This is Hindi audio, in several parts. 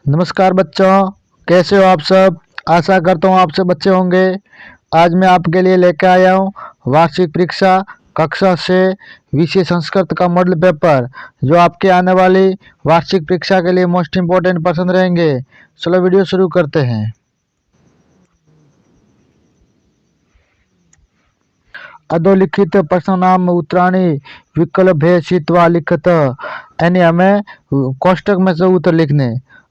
नमस्कार बच्चों, कैसे हो आप सब। आशा करता हूँ आप सब अच्छे होंगे। आज मैं आपके लिए लेकर आया हूँ वार्षिक परीक्षा कक्षा से विषय संस्कृत का मॉडल पेपर, जो आपके आने वाली वार्षिक परीक्षा के लिए मोस्ट इम्पोर्टेंट प्रश्न रहेंगे। चलो वीडियो शुरू करते हैं। अधोलिखित प्रश्न नाम उत्तराणी विकल्प भेषित्वा लिखत, यानी हमें कोष्टक में से उत्तर लिखने।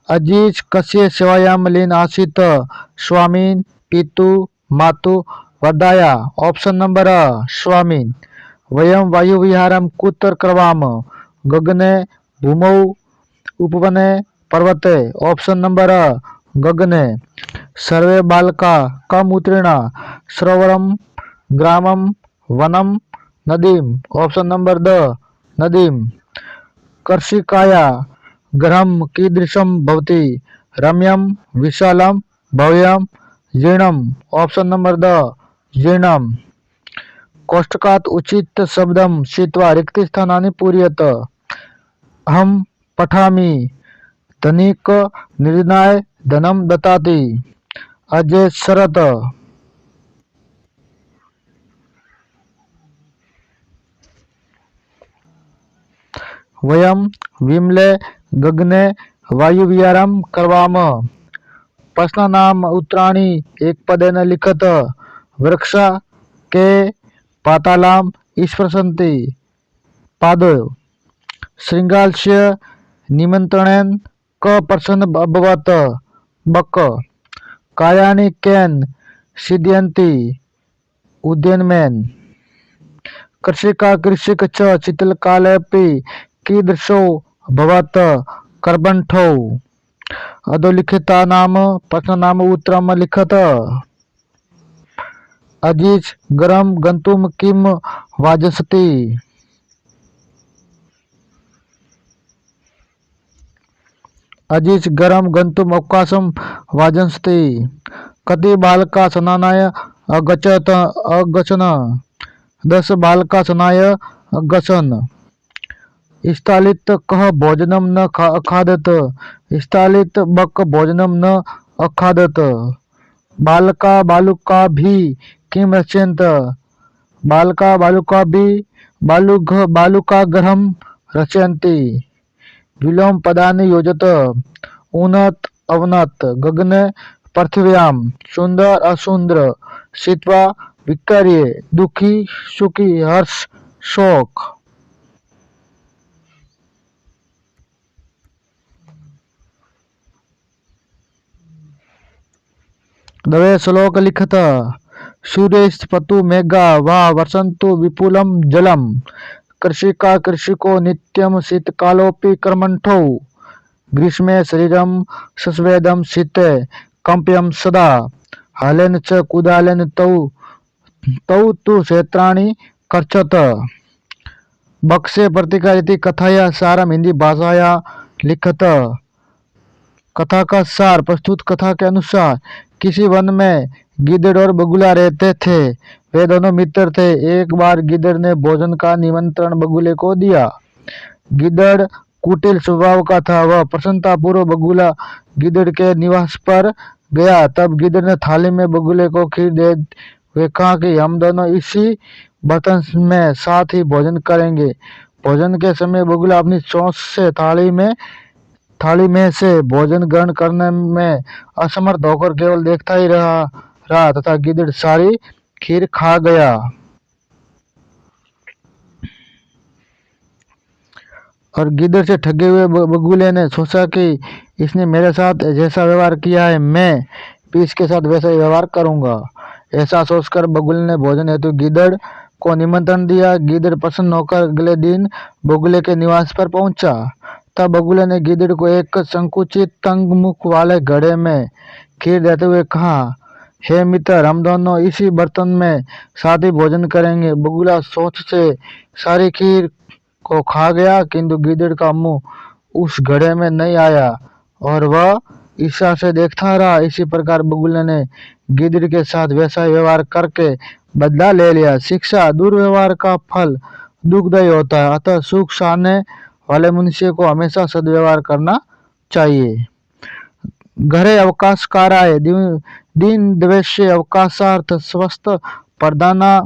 अजीज कस्य सेवायाम लीन आसित, स्वामीन, पितु, मातु, वरदाया। ऑप्शन नंबर अ स्वामीन। वयम वायु विहारम कुत्र करवाम, गगने, भूमौ, उपवने, पर्वते। ऑप्शन नंबर अ गगने। सर्वे बालका कम उत्तीर्णा, सरोवरम, ग्रामम, वनम, नदीम। ऑप्शन नंबर द नदीम। कर्षिकाया गृहं कीदृशं भवति, रम्यं, विशालं, भव्यं, जीर्णम्। ऑप्शन नंबर द जीर्णम्। कोष्टकात् उचित शब्दं छित्त्वा रिक्तस्थानानि पूरयत। अहं पठामि, धनिक निर्धनाय धनं ददाति। अजय शरत। वयम विमले गगने वायुविहारं करवाम। प्रश्न नाम उत्तराणि एक पदेन लिखत। वृक्ष के पातालाम स्पृशन्ति पादौ। शृंगालस्य निमन्त्रणेन क प्रसन्न अभवत् बक। कार्याणि केन सिद्ध्यन्ति उद्यमेन। कृषिका कृषिक च शीतलकालेऽपि कीदृशो भवत् कर्बण्ठौ। अधोलिखिता नाम प्रश्न नाम उत्तरम लिखत। अजीज गरम गंतुम किम वाजसति। अजीज गरम गंतुम अवकाशम वाजंसति। कति बालका स्नानाय अगच्छन्। 10 बालका स्नाय अगच्छन्। स्थालित कः भोजनम न अखादत, स्थालित बक भोजनम न अखादत। बालका बालुका भी किम रचयन्त, बालका बालुका भी बालुका गृहं रचयन्ति। विलोम पदानि योजत। उन्नत अवनत, गगने पृथिव्यां, सुंदर असुंदर, शीत्वा विपर्य, दुखी सुखी, हर्ष शोक। दवे श्लोक लिखत। सूर्यस्पतु मेघा वा वर्षन्तु विपुलं जलम। कृषिका कृषिको नित्यं शीतकालोऽपि कर्मण्ठौ। ग्रीष्मे शरीरं सस्वेदं शीते कम्प्यं सदा। हलेन च कुदालेन तौ तौ तु क्षेत्राणि कर्षत। बक्से प्रतिका इति कथाया सारम हिंदी भाषाया लिखत। कथा का सार प्रस्तुत कथा के अनुसार किसी वन में गिद्ध और बगुला रहते थे। वे दोनों मित्र थे। एक बार गिद्ध ने भोजन का निमंत्रण बगुले को दिया। गिद्ध कुटिल स्वभाव का था। वह प्रसन्नतापूर्वक बगुला गिद्ध के निवास पर गया। तब गिद्ध ने थाली में बगुले को खीर दे हुए कहा कि हम दोनों इसी बर्तन में साथ ही भोजन करेंगे। भोजन के समय बगुला अपनी चोंच से थाली में से भोजन ग्रहण करने में असमर्थ होकर केवल देखता ही रहा तथा गिद्ध सारी खीर खा गया। और गिद्ध से ठगे हुए बगुले ने सोचा कि इसने मेरे साथ जैसा व्यवहार किया है, मैं भी इसके साथ वैसा ही व्यवहार करूंगा। ऐसा सोचकर बगुले ने भोजन हेतु गिद्ध को निमंत्रण दिया। गिद्ध प्रसन्न होकर अगले दिन बगुले के निवास पर पहुंचा। तब बगुले ने गिद्ध को एक संकुचित तंग मुख वाले घड़े में खीर देते हुए कहा, हे मित्र, हम दोनों इसी बर्तन में साथ ही भोजन करेंगे। बगुला सोच से सारी खीर को खा गया, किंतु गिद्ध का मुंह उस घड़े में नहीं आया और वह ईर्ष्या से देखता रहा। इसी प्रकार बगुले ने गिद्ध के साथ वैसा व्यवहार करके बदला ले लिया। शिक्षा, दुर्व्यवहार का फल दुखदायी होता है, अतः सुख चाहने वाले मनुष्य को हमेशा सद्व्यवहार करना चाहिए। घरे अवकाशकाराय दीन द्वेष्ये अवकाशार्थ स्वस्थ प्रधाना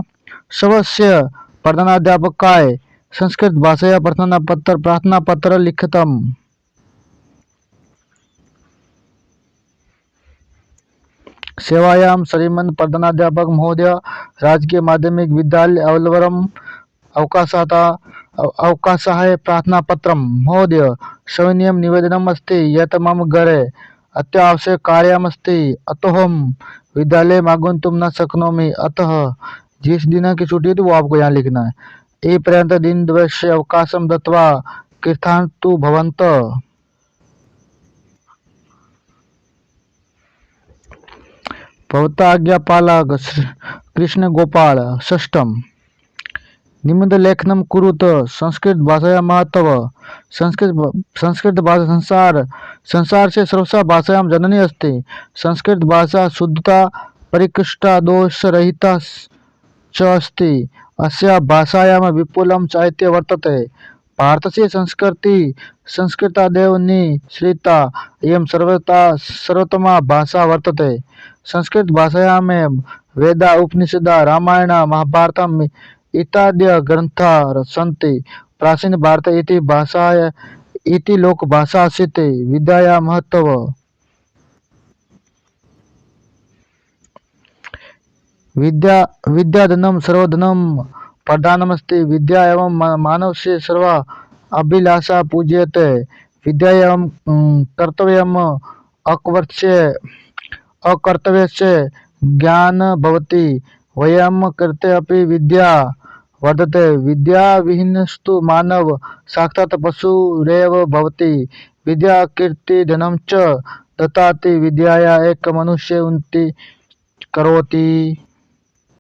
स्वस्य प्रधानाध्यापकाय संस्कृत भाषया प्रार्थनापत्र लिखितम्। सेवायां श्रीमन् प्रधानाध्यापक महोदय राजकीय माध्यमिक विद्यालय अवलवरम अवकाशाय प्रार्थनापत्रम्। महोदय सविनयं निवेदनम् अस्ति यत् मम गृहे अत्यावश्यककार्यमस्ति अतोऽहं विद्यालयम् आगन्तुं न शक्नोमि। अतः जिस दिन की छुट्टी थी वो आपको यहाँ लिखना है। ए पर्यंत दिनद्वयस्य अवकाशं दत्त्वा कृतान्तु भवन्तः। भवताज्ञापालक कृष्णगोपाल। षष्ठम निबंधलेखनं कुरुत। संस्कृत भाषाया महत्व। संस्कृत भाषा संसार से सर्वसा भाषायां जननी अस्ति। संस्कृत भाषा शुद्धता परिकृष्टा दोषरहिता च अस्ति। अस्या भाषायां विपुलं साहित्य वर्तते। भारतस्य संस्कृति संस्कृतादेव निःसृता इयं सर्वोत्तमा भाषा वर्तते। संस्कृत भाषायां वेदा उपनिषदा रामायण महाभारतम् इत्यादि ग्रन्थाः सन्ति। प्राचीन भारत इति भाषा इति लोकभाषा आसीत्। विद्याया महत्व। विद्याधनं सर्वधनं प्रधानमस्ति। विद्या एवं मानवस्य सर्व अभिलाषा पूज्यते। विद्या एवं कर्तव्यम् अकर्तव्यस्य ज्ञान भवति। वयं कृते अपि विद्या वर्धते। विद्या विहीनस्तु मानव साक्षात् पशुरेव भवति। विद्या कीर्ति धनं च ददाति। विद्याया एक मनुष्य उन्नति करोति।